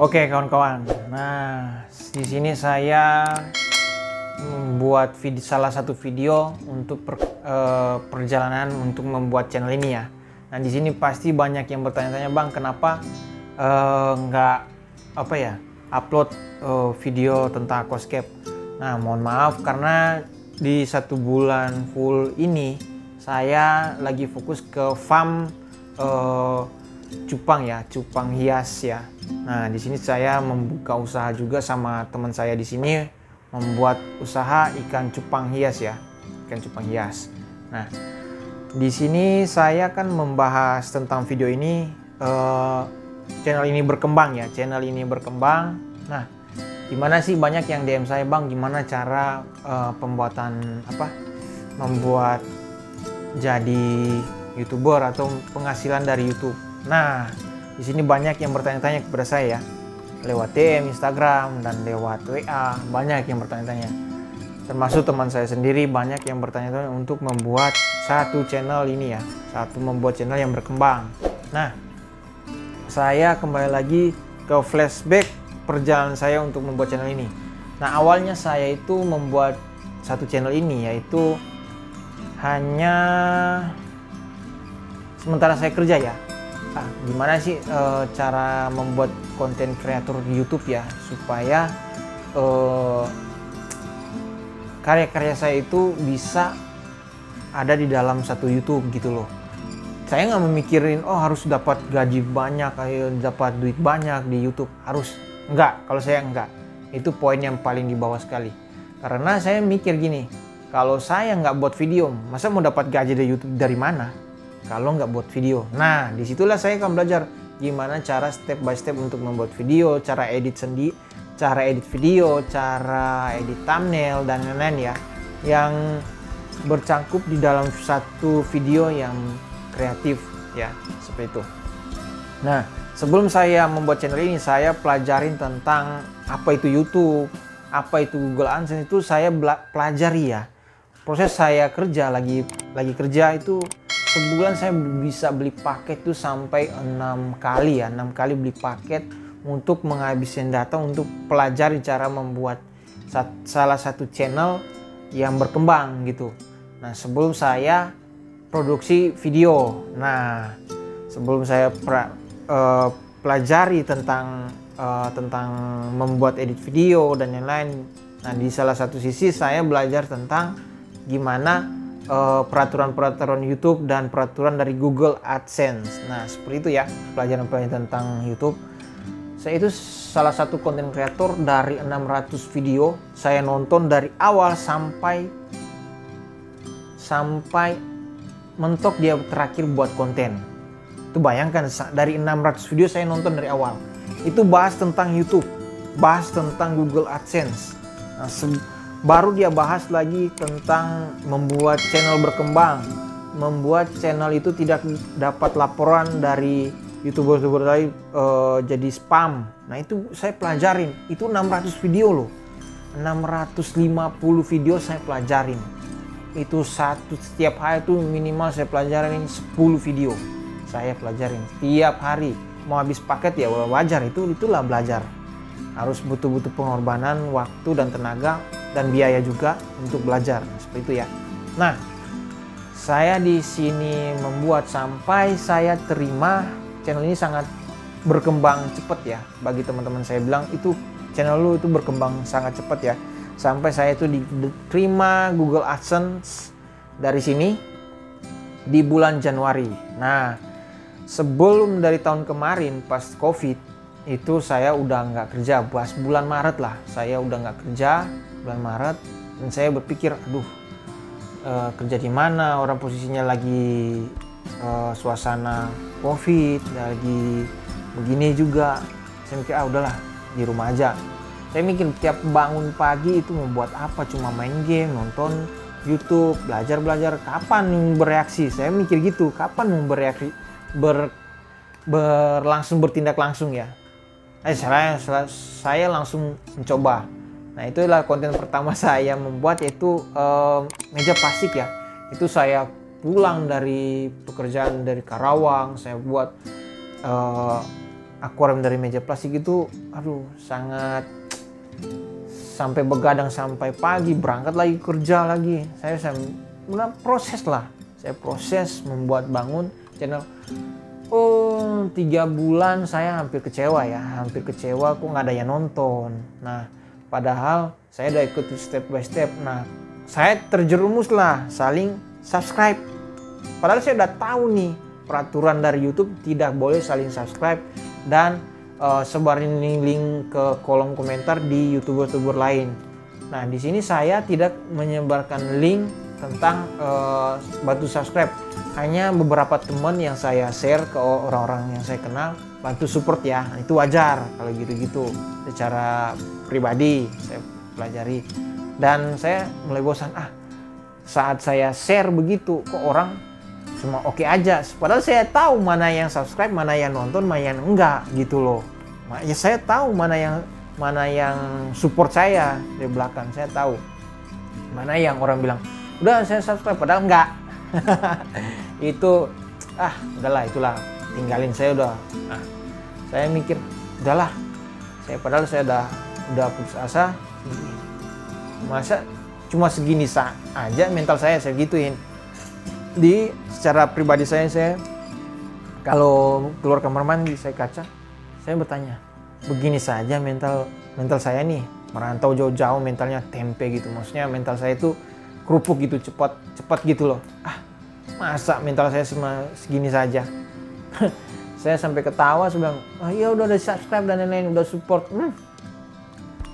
Oke kawan-kawan, nah di sini saya membuat salah satu video untuk perjalanan untuk membuat channel ini ya. Nah di sini pasti banyak yang bertanya-tanya, bang kenapa nggak upload video tentang aquascape. Nah mohon maaf karena di 1 bulan full ini saya lagi fokus ke farm cupang hias ya. Nah, di sini saya membuka usaha juga sama teman saya di sini membuat usaha ikan cupang hias ya, ikan cupang hias. Nah, di sini saya kan membahas tentang video ini, channel ini berkembang ya, channel ini berkembang. Nah, gimana sih banyak yang DM saya, bang, gimana cara membuat jadi YouTuber atau penghasilan dari YouTube. Nah, di sini banyak yang bertanya-tanya kepada saya lewat DM Instagram dan lewat WA, banyak yang bertanya-tanya. Termasuk teman saya sendiri banyak yang bertanya-tanya untuk membuat satu channel ini ya, membuat channel yang berkembang. Nah, saya kembali lagi ke flashback perjalanan saya untuk membuat channel ini. Nah, awalnya saya itu membuat satu channel ini yaitu hanya sementara saya kerja ya. Gimana sih cara membuat konten kreator di YouTube ya, supaya karya-karya saya itu bisa ada di dalam satu YouTube gitu loh. Saya nggak memikirin harus dapat gaji banyak, dapat duit banyak di YouTube, harus enggak. Kalau saya enggak, itu poin yang paling di bawah sekali. Karena saya mikir gini, kalau saya nggak buat video, masa mau dapat gaji dari YouTube dari mana? Kalau nggak buat video. Nah, disitulah saya akan belajar gimana cara step by step untuk membuat video, cara edit video, cara edit thumbnail dan lain-lain ya, yang bercangkup di dalam satu video yang kreatif ya, seperti itu. Nah, sebelum saya membuat channel ini, saya pelajarin tentang apa itu YouTube, apa itu Google AdSense, itu saya pelajari ya. Proses saya kerja lagi kerja itu sebulan saya bisa beli paket tuh sampai 6 kali ya, 6 kali beli paket untuk menghabiskan data untuk pelajari cara membuat salah satu channel yang berkembang gitu. Nah, sebelum saya produksi video, nah sebelum saya pelajari tentang membuat edit video dan lain-lain. Nah, di salah satu sisi saya belajar tentang gimana peraturan YouTube dan peraturan dari Google AdSense. Nah, seperti itu ya pelajaran-pelajaran tentang YouTube. Saya itu salah satu konten kreator dari 600 video. Saya nonton dari awal sampai mentok dia terakhir buat konten. Itu bayangkan, dari 600 video saya nonton dari awal. Itu bahas tentang YouTube, bahas tentang Google AdSense. Nah, baru dia bahas lagi tentang membuat channel berkembang, membuat channel itu tidak dapat laporan dari YouTuber tadi jadi spam. Nah, itu saya pelajarin. Itu 600 video loh, 650 video saya pelajarin. Itu setiap hari itu minimal saya pelajarin 10 video. Saya pelajarin setiap hari. Mau habis paket ya wajar, itulah belajar. Harus butuh pengorbanan waktu dan tenaga dan biaya juga untuk belajar, seperti itu ya. Nah, saya di sini membuat sampai saya terima channel ini sangat berkembang cepat ya. Bagi teman-teman saya bilang itu channel lu itu berkembang sangat cepat ya. Sampai saya itu diterima Google AdSense dari sini di bulan Januari. Nah, sebelum dari tahun kemarin pas COVID itu saya udah nggak kerja, pas bulan Maret lah saya udah nggak kerja, bulan Maret, dan saya berpikir kerja di mana, orang posisinya lagi suasana COVID, lagi begini juga. Saya mikir udahlah di rumah aja. Saya mikir tiap bangun pagi itu mau buat apa, cuma main game, nonton YouTube, belajar, kapan bereaksi? Saya mikir gitu, kapan mau bereaksi, bertindak langsung ya. Saya langsung mencoba. Nah, itulah konten pertama saya membuat, yaitu meja plastik ya. Itu saya pulang dari pekerjaan dari Karawang, saya buat akuarium dari meja plastik itu, aduh sangat, sampai begadang sampai pagi, berangkat lagi kerja lagi. Saya proses lah, saya proses membuat bangun channel. Oh 3 bulan saya hampir kecewa ya, hampir kecewa kok nggak ada yang nonton. Nah padahal saya udah ikut step by step. Nah saya terjerumus lah saling subscribe. Padahal saya udah tahu nih peraturan dari YouTube tidak boleh saling subscribe dan sebarin link ke kolom komentar di youtuber lain. Nah di sini saya tidak menyebarkan link tentang bantu subscribe. Hanya beberapa teman yang saya share ke orang-orang yang saya kenal, bantu support ya. Itu wajar kalau gitu-gitu. Secara pribadi saya pelajari. Dan saya mulai bosan, saat saya share begitu kok orang cuma oke aja. Padahal saya tahu mana yang subscribe, mana yang nonton, mana yang enggak gitu loh. Ya saya tahu mana yang support saya di belakang. Saya tahu mana yang orang bilang udah saya subscribe padahal enggak. Itu udahlah, itulah, tinggalin. Saya udah saya mikir udahlah, padahal saya udah putus asa. Masa cuma segini aja mental saya gituin. Secara pribadi saya kalau keluar kamar mandi saya kaca, saya bertanya, begini saja mental saya nih, merantau jauh-jauh mentalnya tempe gitu. Maksudnya mental saya itu kerupuk gitu, cepat gitu loh. Masa mental saya segini saja. Saya sampai ketawa, saya bilang, iya udah subscribe dan lain-lain, udah support.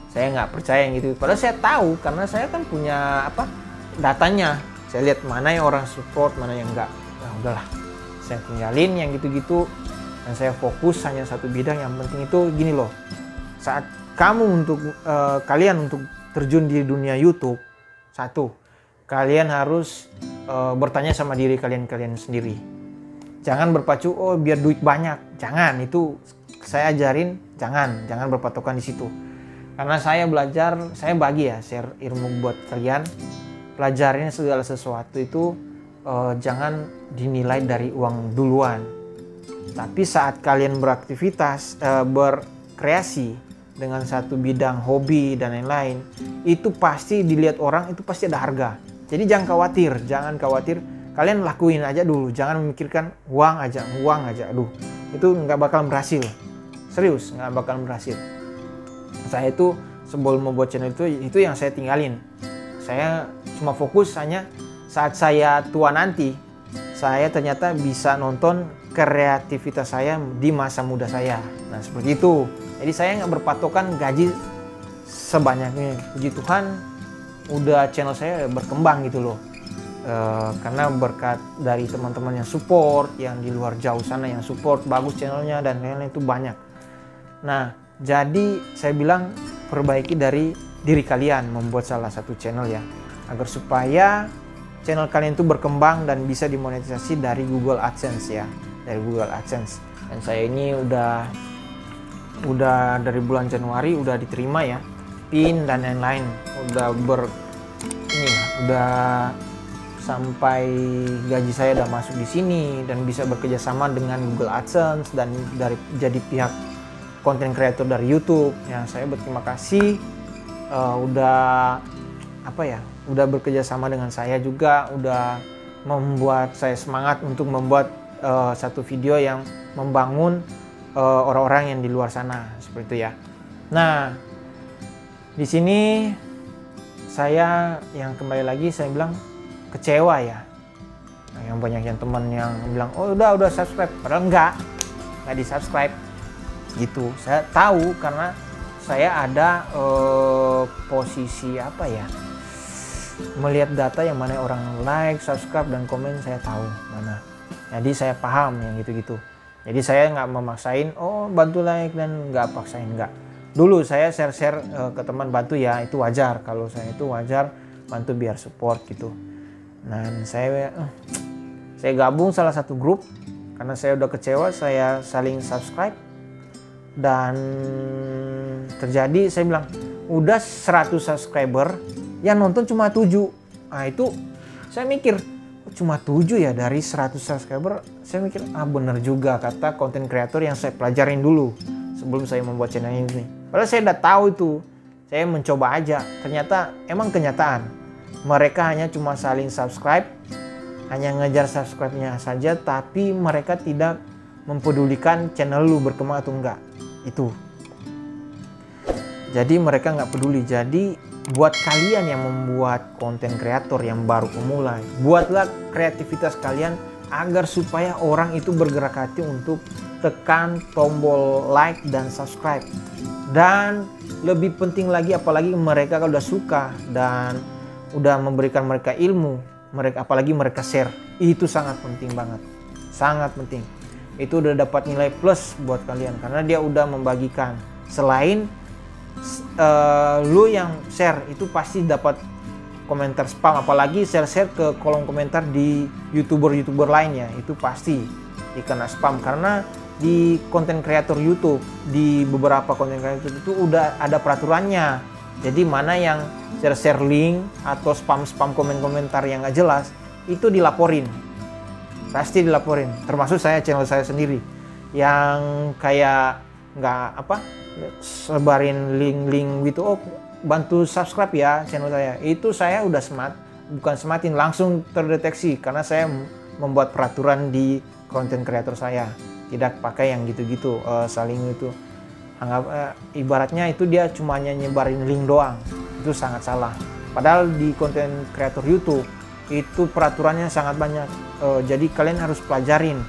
Saya nggak percaya yang gitu. Padahal saya tahu karena saya kan punya datanya. Saya lihat mana yang orang support, mana yang enggak. Nah udahlah, saya tinggalin yang gitu-gitu dan saya fokus hanya satu bidang. Yang penting itu gini loh, saat kamu kalian untuk terjun di dunia YouTube, satu, kalian harus bertanya sama diri kalian sendiri. Jangan berpacu biar duit banyak, jangan. Itu saya ajarin, jangan berpatokan di situ. Karena saya belajar, saya bagi ya share ilmu buat kalian. Pelajarin segala sesuatu itu jangan dinilai dari uang duluan. Tapi saat kalian beraktivitas, berkreasi dengan satu bidang hobi dan lain-lain, itu pasti dilihat orang, itu pasti ada harga. Jadi jangan khawatir. Kalian lakuin aja dulu, jangan memikirkan uang aja. Aduh, itu nggak bakal berhasil. Serius, nggak bakal berhasil. Saya itu sebelum membuat channel itu yang saya tinggalin. Saya cuma fokus hanya saat saya tua nanti, saya ternyata bisa nonton kreativitas saya di masa muda saya. Nah seperti itu. Jadi saya nggak berpatokan gaji sebanyaknya. Puji Tuhan, udah channel saya berkembang gitu loh. Karena berkat dari teman-teman yang support, yang di luar jauh sana yang support, bagus channelnya dan lain-lain itu banyak. Nah jadi saya bilang perbaiki dari diri kalian membuat salah satu channel ya, agar supaya channel kalian itu berkembang dan bisa dimonetisasi dari Google AdSense ya, dari Google AdSense. Dan saya ini udah dari bulan Januari udah diterima ya, PIN dan lain-lain, udah sampai gaji saya udah masuk di sini dan bisa bekerja sama dengan Google AdSense dan jadi pihak konten kreator dari YouTube ya. Saya berterima kasih udah bekerja sama dengan saya juga, udah membuat saya semangat untuk membuat satu video yang membangun orang-orang yang di luar sana seperti itu ya. Nah di sini saya yang kembali lagi saya bilang kecewa ya. Nah, yang banyak yang teman yang bilang udah subscribe, padahal nggak di subscribe gitu. Saya tahu karena saya ada posisi melihat data yang mana orang like, subscribe dan komen, saya tahu mana. Jadi saya paham yang gitu-gitu. Jadi saya nggak memaksain bantu like dan nggak paksain, nggak. Dulu saya share ke teman bantu ya, itu wajar. Kalau saya itu wajar bantu biar support gitu. Dan saya gabung salah satu grup karena saya udah kecewa, saya saling subscribe. Dan terjadi saya bilang udah 100 subscriber yang nonton cuma 7. Nah itu saya mikir cuma 7 ya dari 100 subscriber. Saya mikir, bener juga kata konten kreator yang saya pelajarin dulu sebelum saya membuat channel ini. Padahal saya udah tahu itu, saya mencoba aja. Ternyata emang kenyataan, mereka hanya cuma saling subscribe, hanya ngejar subscribe-nya saja, tapi mereka tidak mempedulikan channel lu berkembang atau enggak. Itu. Jadi mereka nggak peduli. Jadi buat kalian yang membuat konten kreator yang baru pemula, buatlah kreativitas kalian agar supaya orang itu bergerak hati untuk tekan tombol like dan subscribe. Dan lebih penting lagi, apalagi mereka kalau udah suka dan udah memberikan mereka ilmu, apalagi mereka share, itu sangat penting banget, sangat penting. Itu udah dapat nilai plus buat kalian karena dia udah membagikan. Selain lu yang share itu pasti dapat komentar spam, apalagi share ke kolom komentar di youtuber lainnya, itu pasti dikena spam. Karena di konten kreator YouTube, di beberapa konten kreator itu udah ada peraturannya. Jadi mana yang share link atau spam komentar yang gak jelas itu dilaporin, pasti dilaporin. Termasuk channel saya sendiri yang kayak nggak sebarin link gitu, bantu subscribe ya channel saya, itu saya udah bukan sematin, langsung terdeteksi karena saya membuat peraturan di konten kreator saya, tidak pakai yang gitu-gitu saling itu. Ibaratnya itu dia cuma nyebarin link doang, itu sangat salah. Padahal di konten kreator YouTube itu peraturannya sangat banyak. Jadi kalian harus pelajarin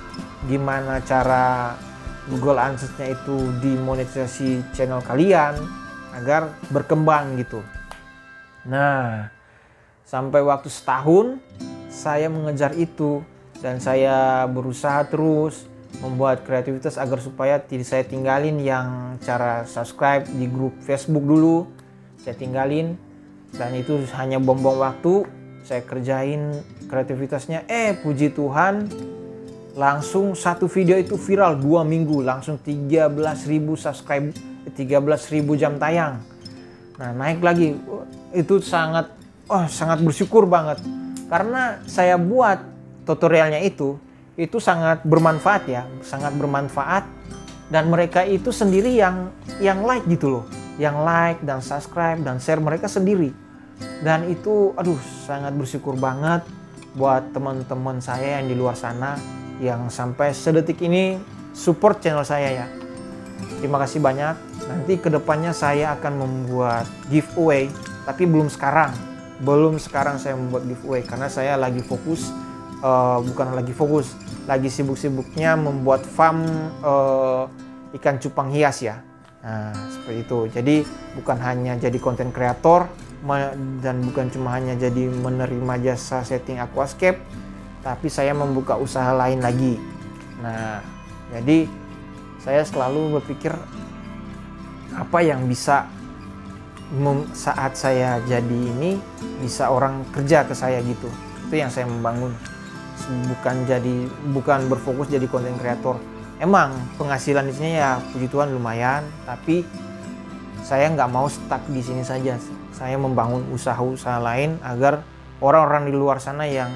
gimana cara Google AdSense-nya itu dimonetisasi channel kalian agar berkembang gitu. Nah, sampai waktu setahun saya mengejar itu dan saya berusaha terus membuat kreativitas agar supaya tidak saya tinggalin yang cara subscribe di grup Facebook dulu. Saya tinggalin dan itu hanya bom-bom waktu. Saya kerjain kreativitasnya, puji Tuhan langsung satu video itu viral 2 minggu, langsung 13.000 subscribe, 13.000 jam tayang. Nah, naik lagi. Itu sangat bersyukur banget karena saya buat tutorialnya itu sangat bermanfaat ya, sangat bermanfaat, dan mereka itu sendiri yang like gitu loh, yang like dan subscribe dan share mereka sendiri. Dan itu sangat bersyukur banget buat teman-teman saya yang di luar sana yang sampai sedetik ini support channel saya ya. Terima kasih banyak. Nanti kedepannya saya akan membuat giveaway, tapi belum sekarang saya membuat giveaway karena saya lagi fokus, lagi sibuk-sibuknya membuat farm ikan cupang hias ya. Nah, seperti itu. Jadi bukan hanya jadi konten kreator dan bukan cuma hanya jadi menerima jasa setting aquascape, tapi saya membuka usaha lain lagi. Nah, jadi saya selalu berpikir apa yang bisa saat saya jadi ini bisa orang kerja ke saya gitu. Itu yang saya membangun. Bukan berfokus jadi konten kreator. Emang penghasilan di sini ya puji Tuhan lumayan, tapi saya nggak mau stuck di sini saja. Saya membangun usaha-usaha lain agar orang-orang di luar sana yang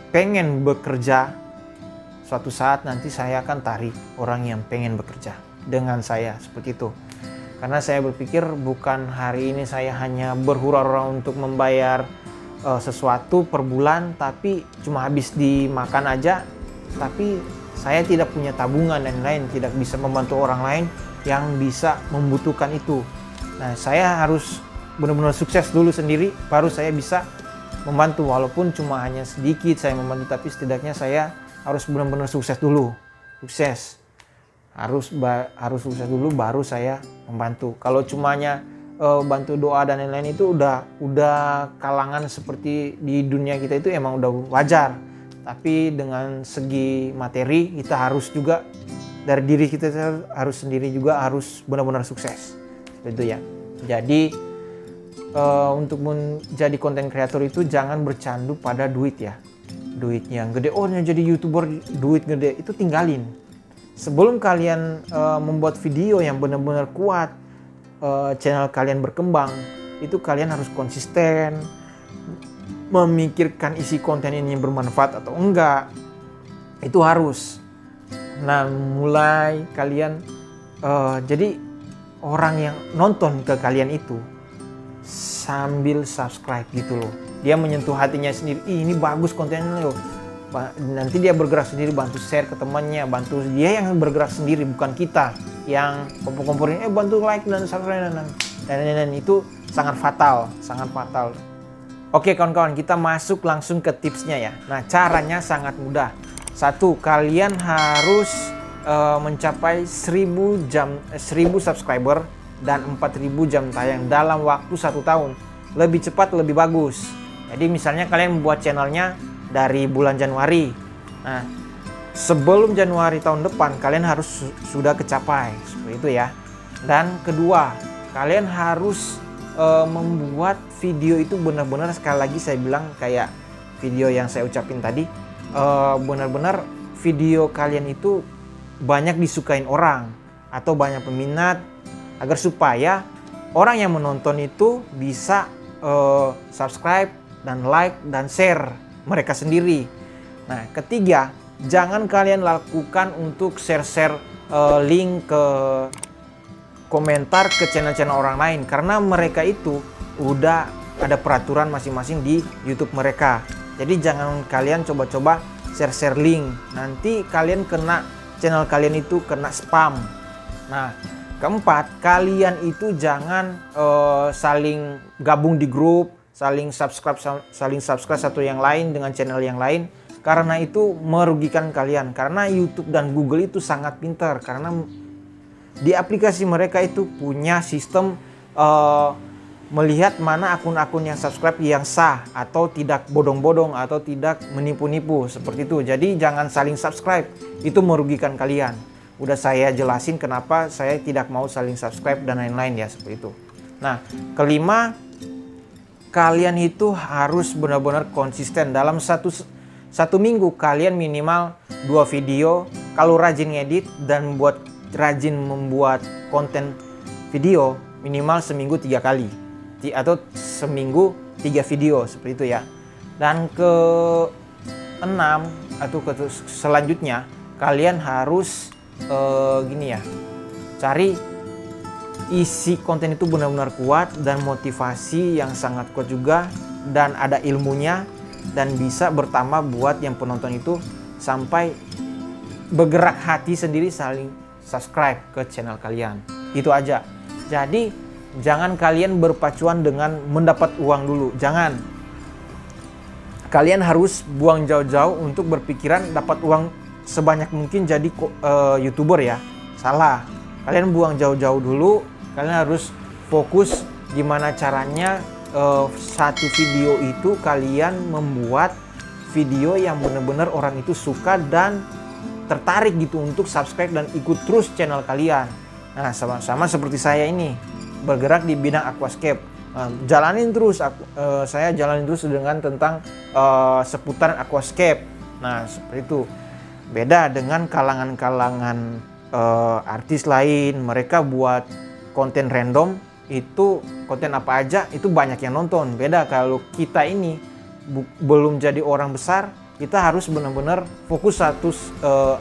pengen bekerja, suatu saat nanti saya akan tarik orang yang pengen bekerja dengan saya, seperti itu. Karena saya berpikir bukan hari ini saya hanya berhura-hura untuk membayar sesuatu per bulan, tapi cuma habis dimakan aja, tapi saya tidak punya tabungan dan lain, tidak bisa membantu orang lain yang bisa membutuhkan itu. Nah, saya harus benar-benar sukses dulu sendiri, baru saya bisa membantu, walaupun cuma hanya sedikit saya membantu, tapi setidaknya saya harus benar-benar sukses dulu. Harus sukses dulu baru saya membantu. Kalau cumanya bantu doa dan lain-lain itu udah kalangan seperti di dunia kita itu emang udah wajar. Tapi dengan segi materi kita harus juga dari diri kita harus sendiri juga harus benar-benar sukses. Seperti itu ya. Jadi untuk menjadi konten kreator itu jangan bercandu pada duit ya. Duit yang gede, jadi YouTuber duit gede, itu tinggalin. Sebelum kalian membuat video yang benar-benar kuat, channel kalian berkembang, itu kalian harus konsisten, memikirkan isi konten ini bermanfaat atau enggak. Itu harus. Nah, mulai kalian jadi orang yang nonton ke kalian itu sambil subscribe gitu loh. Dia menyentuh hatinya sendiri, ini bagus kontennya loh. Nanti dia bergerak sendiri, bantu share ke temannya, bantu dia yang bergerak sendiri, bukan kita yang kompor-komporin bantu like dan subscribe dan itu sangat fatal. Oke kawan-kawan, kita masuk langsung ke tipsnya ya. Nah, caranya sangat mudah. Satu, kalian harus mencapai 1000 subscriber dan 4000 jam tayang dalam waktu 1 tahun. Lebih cepat lebih bagus. Jadi misalnya kalian membuat channelnya dari bulan Januari. Nah, sebelum Januari tahun depan kalian harus sudah kecapai seperti itu ya. Dan kedua, kalian harus membuat video itu benar-benar, sekali lagi saya bilang kayak video yang saya ucapin tadi, benar-benar video kalian itu banyak disukain orang atau banyak peminat, agar supaya orang yang menonton itu bisa subscribe dan like dan share mereka sendiri. Nah, ketiga, jangan kalian lakukan untuk share-share link ke komentar ke channel-channel orang lain, karena mereka itu udah ada peraturan masing-masing di YouTube mereka. Jadi jangan kalian coba-coba share-share link, nanti kalian kena, channel kalian itu kena spam. Nah, keempat, kalian itu jangan saling gabung di grup, saling subscribe satu yang lain dengan channel yang lain, karena itu merugikan kalian. Karena YouTube dan Google itu sangat pintar, karena di aplikasi mereka itu punya sistem melihat mana akun-akun yang subscribe yang sah atau tidak bodong-bodong atau tidak menipu-nipu seperti itu. Jadi jangan saling subscribe, itu merugikan kalian. Udah saya jelasin kenapa saya tidak mau saling subscribe dan lain-lain ya, seperti itu. Nah, kelima, kalian itu harus benar-benar konsisten. Dalam satu minggu kalian minimal 2 video. Kalau rajin ngedit dan rajin membuat konten video, minimal seminggu 3 kali atau seminggu 3 video seperti itu ya. Dan ke-6 atau selanjutnya kalian harus gini ya, cari isi konten itu benar-benar kuat dan motivasi yang sangat kuat juga, dan ada ilmunya dan bisa bertambah buat yang penonton itu sampai bergerak hati sendiri saling subscribe ke channel kalian. Itu aja. Jadi jangan kalian berpacuan dengan mendapat uang dulu, jangan. Kalian harus buang jauh-jauh untuk berpikiran dapat uang sebanyak mungkin jadi YouTuber ya. Salah. Kalian buang jauh-jauh dulu. Kalian harus fokus gimana caranya satu video itu kalian membuat video yang benar-benar orang itu suka dan tertarik gitu untuk subscribe dan ikut terus channel kalian. Nah, sama seperti saya ini bergerak di bidang aquascape. Saya jalanin terus dengan tentang seputaran aquascape. Nah, seperti itu. Beda dengan kalangan-kalangan artis lain, mereka buat konten random, itu konten apa aja itu banyak yang nonton. Beda kalau kita ini belum jadi orang besar, kita harus benar-benar fokus satu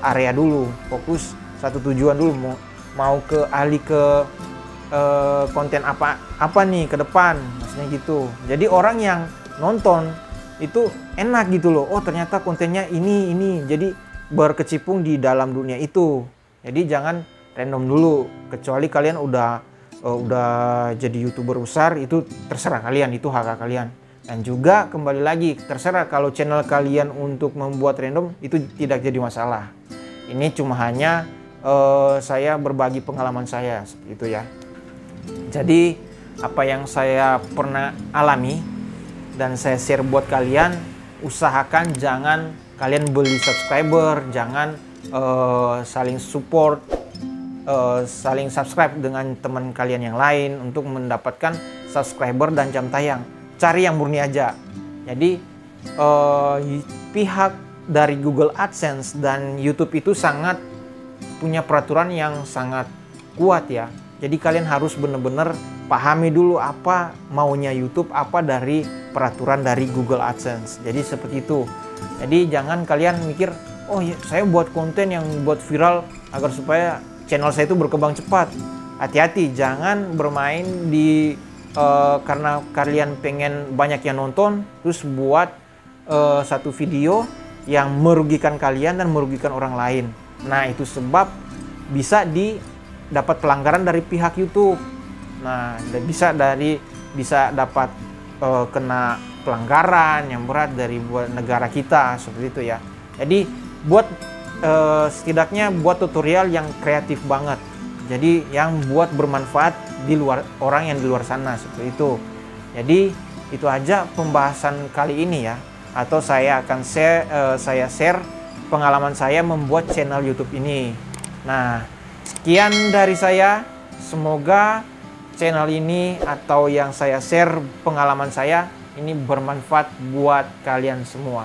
area dulu, fokus satu tujuan dulu, mau ke konten apa nih ke depan, maksudnya gitu. Jadi orang yang nonton itu enak gitu loh, oh ternyata kontennya ini, jadi berkecimpung di dalam dunia itu. Jadi jangan random dulu, kecuali kalian udah jadi YouTuber besar, itu terserah kalian, itu hak kalian. Dan juga kembali lagi, terserah kalau channel kalian untuk membuat random itu tidak jadi masalah. Ini cuma hanya saya berbagi pengalaman saya seperti itu ya. Jadi apa yang saya pernah alami dan saya share buat kalian, usahakan jangan kalian beli subscriber, jangan saling support, saling subscribe dengan teman kalian yang lain untuk mendapatkan subscriber dan jam tayang. Cari yang murni aja. Jadi pihak dari Google AdSense dan YouTube itu sangat punya peraturan yang sangat kuat ya. Jadi kalian harus benar-benar pahami dulu apa maunya YouTube, apa dari peraturan dari Google AdSense. Jadi seperti itu. Jadi jangan kalian mikir, oh ya, saya buat konten yang buat viral agar supaya channel saya itu berkembang cepat. Hati-hati, jangan bermain di karena kalian pengen banyak yang nonton, terus buat satu video yang merugikan kalian dan merugikan orang lain. Nah, itu sebab bisa dapat pelanggaran dari pihak YouTube. Nah, bisa dapat kena pelanggaran yang berat dari negara kita seperti itu ya. Jadi buat setidaknya buat tutorial yang kreatif banget. Jadi yang buat bermanfaat di luar orang yang di luar sana seperti itu. Jadi itu aja pembahasan kali ini ya. Atau saya akan share pengalaman saya membuat channel YouTube ini. Nah, sekian dari saya. Semoga channel ini atau yang saya share pengalaman saya ini bermanfaat buat kalian semua.